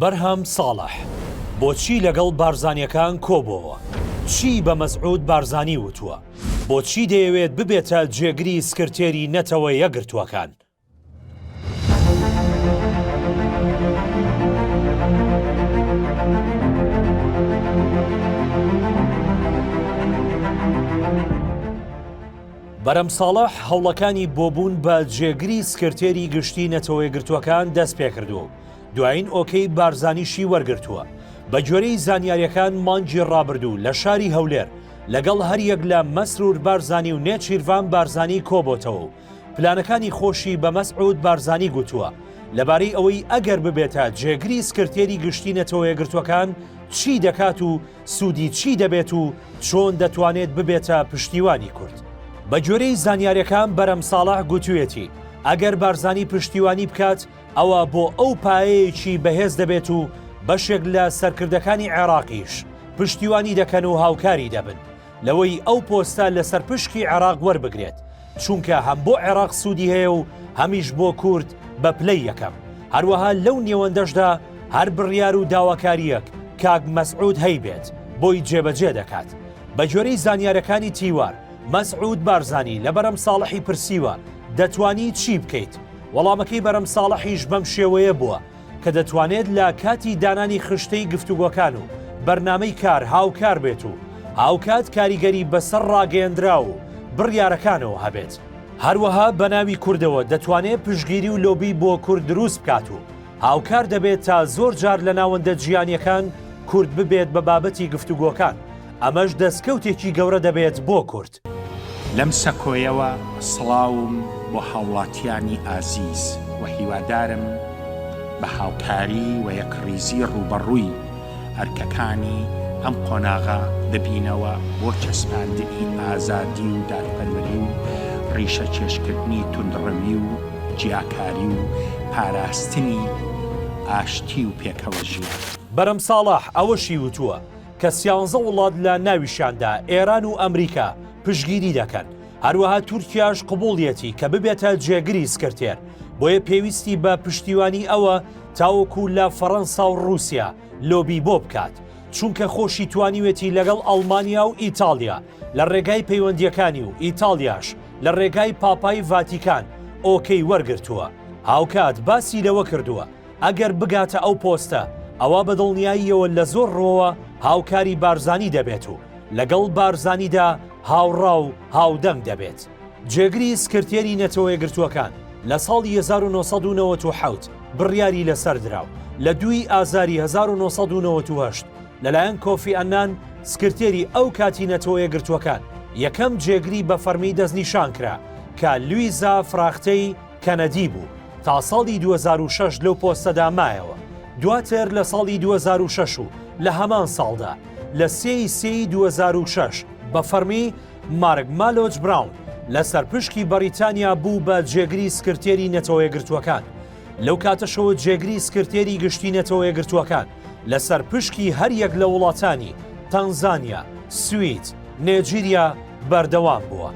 بەرهەم ساڵح بۆچی لەگەڵ بارزانیەکان کۆبووە؟ چی بە مەسعود بارزانی وتووە؟ بۆچی دەیەوێت ببێتە جێگری سکرتێری نەتەوە یەکگرتووەکان؟ بەرەم ساڵح هەوڵەکانی بۆبوون بە جێگری سکرتێری گشتی نەتەوە یەکگرتووەکان دەست پێکردووە. دوایین ئۆکەی بارزانیشی وەرگرتووە. بە جۆرەی زانیاریەکان مانگی ڕابردوو لە شاری هەولێر لەگەڵ هەریەک لە مەسرور بارزانی و نێچیروان بارزانی کۆبۆتەوە و پلانەکانی خۆشی بە مەسعود بارزانی گوتووە لەبارەی ئەوەی ئەگەر ببێتە جێگری سکرتێری گشتی نەتەوە یەکگرتووەکان چی دەکات و سوودی چی دەبێت و چۆن دەتوانێت ببێتە پشتیوانی کورد. بە جۆرەی زانیاریەکان بەرەم ساڵح گوتوویەتی ئەگەر بارزانی پشتیوانی بکات ئەوە بۆ ئەو پایەیەکی بەهێز دەبێت و بەشێک لە سەرکردەکانی عێراقیش پشتیوانی دەکەن و هاوکاری دەبن لەوەی ئەو پۆستە لە سەرپشکی عێراق وەربگرێت، چونکە هەم بۆ عێراق سوودی هەیە و هەمیش بۆ کورد بە پلەی یەکەم. هەروەها لەو نێوەندەشدا هەر بڕیار و داواکاریەک کاک مەسعود هەیبێت بۆی جێبەجێ دەکات. بە جۆرەی زانیارەکانی تیوار مەسعود بارزانی لە بەرەم ساڵحی پرسیوە دەتوانی چی بکەیت؟ وەڵامەکەی بەرەم ساڵحیش بەم شێوەیە بووە کە دەتوانێت لە کاتی دانانی خشتەی گفتوگۆکان و بەرنامەی کار هاوکار بێت و هاوکات کاریگەری بەسەر ڕاگەیەندرا و بڕیارەکانەوە هەبێت. هەروەها بە ناوی کوردەوە دەتوانێت پشگیری و لۆبی بۆ کورد دروست بکات و هاوکار دەبێت تا زۆر جار لە ناوەندە جیهانیەکان کورد ببێت بە بابەتی گفتوگۆکان. ئەمەش دەستکەوتێکی گەورە دەبێت بۆ کورد. لەم سەکۆیەوە سڵاوم بۆ هاوڵاتیانی ئازیز و هیوادارم بە هاوکاری و یەکڕیزی ڕوبەڕووی ئەرکەکانی ئەم قۆناغا دەبینەوە بۆ چەسپاندنی ئازادی و دادپەروەری و ڕیشە چێشکردنی توندڕەوی و جیاکاری و پاراستنی ئاشتی و پێکەوە ژیان. بەرەم ساڵح ئەوەشی وتووە کە 11 وڵات لە ناویشاندا ئێران و ئەمریکا پشگیری دەکەن. هەروەها تورکیاش قبوڵیەتی کە ببێتە جێگری سکرتێر، بۆیە پێویستی بە پشتیوانی ئەوە تاوەکو لە فەڕەنسا و رووسیا لۆبی بۆ بکات، چونکە خۆشی توانیوێتی لەگەڵ ئەڵمانیا و ئیتالیا لە ڕێگای پەیوەندیەکانی و ئیتالیاش لە ڕێگای پاپای ڤاتیکان ئۆکەی وەرگرتووە. هاوکات باسی لەوە کردووە ئەگەر بگاتە ئەو پۆستە ئەوە بەدڵنیاییەوە لە زۆر ڕۆوە هاوکاری بارزانی دەبێت و لەگەڵ بارزانیدا هاوڕا و هاودەنگ دەبێت. جێگری سکرتێری نەتەوە یەکگرتووەکان لە ساڵی 1997 بڕیاری لەسەر دراو. لە 2 ئازاری 1998 لەلایەن کۆفی ئەنان سکرتێری ئەو کاتی نەتەوە یەکگرتووەکان یەکەم جێگری بە فەرمی دەستنیشان کرا کە لویزا فراختەی کەنەدی بوو تا ساڵی 2006 لەو پۆستەدا مایەوە. دواتر لە ساڵی 2006 و لە هەمان ساڵدا لە 3 2006 بە فەرمی مارک مالۆج براون لە سەرپشکی بەریتانیا بوو بە جێگری سکرتێری نەتەوە یەکگرتووەکان. لەو کاتەشەوە جێگری سکرتێری گشتی نەتەوە یەکگرتووەکان لە سەرپشکی هەریەک لە وڵاتانی تەنزانیا، سوید، نێجیریا بەردەوام بووە.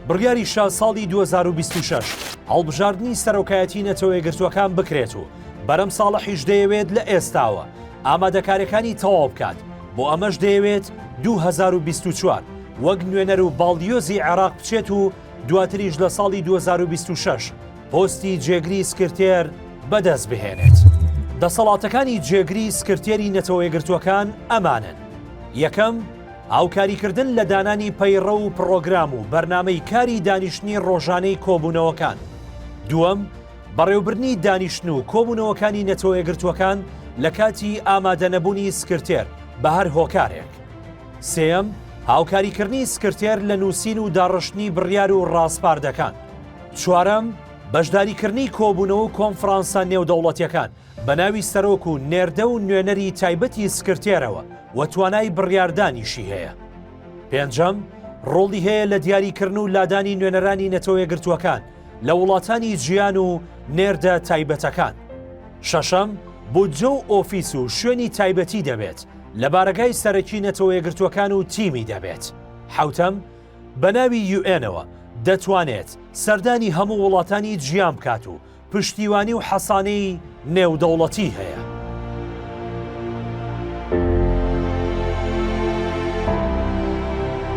بڕیاری شا ساڵی 2026 هەڵبژاردننی سەرۆکایەتی نەتەوە یەکگرتووەکان بکرێت و بەرەم ساڵحیش دەیەوێت لە ئێستاوە ئامادەکاریەکانی تەواو بکات. بۆ ئەمەش دەیەوێت 2024 وەک نوێنەر و باڵدیۆزی عێراق بچێت و دواتریش لە ساڵی 2026 پۆستی جێگری سکرتێر بەدەست بهێنێت. دەسەڵاتەکانی جێگری سکرتێری نەتەوە یەکگرتووەکان ئەمانن: یەکەم، هاوکاریکردن لە دانانی پەیڕە و پڕۆگرام و بەرنامەی کاری دانیشتنی ڕۆژانەی کۆبوونەوەکان. دووەم، بەڕێوەبردنی دانیشتن و کۆبوونەوەکانی نەتەوە یەکگرتووەکان لە کاتی ئامادەنەبوونی سکرتێر بە هەر هۆکارێک. سێەم، هاوکاریکردنی سکرتێر لە نووسین و داڕشتنی بڕیار و ڕاستپاردەکان. چوارەم، بەشداریکردنی کۆبوونەوە و کۆنفرانسە نێودەوڵەتیەکان بە ناوی سەرۆک و نێردە و نوێنەری تایبەتی سکرتێرەوە و توانای بڕیاردانیشی هەیە. پێنجەم، ڕۆڵی هەیە لە دیاریکردن و لادانی نوێنەرانی نەتەوە یەکگرتووەکان لە وڵاتانی جیان و نێردە تایبەتەکان. شەشەم، بودجە و ئۆفیس و شوێنی تایبەتی دەبێت لە بارگای سەرەکی نەتەوە یەکگرتووەکان و تیمی دەبێت. حوتەم، بە ناوی UN دەتوانێت سەردانی هەموو وڵاتانی جیان بکات و پشتیوانی و حەسانەی نێودەوڵەتی هەیە.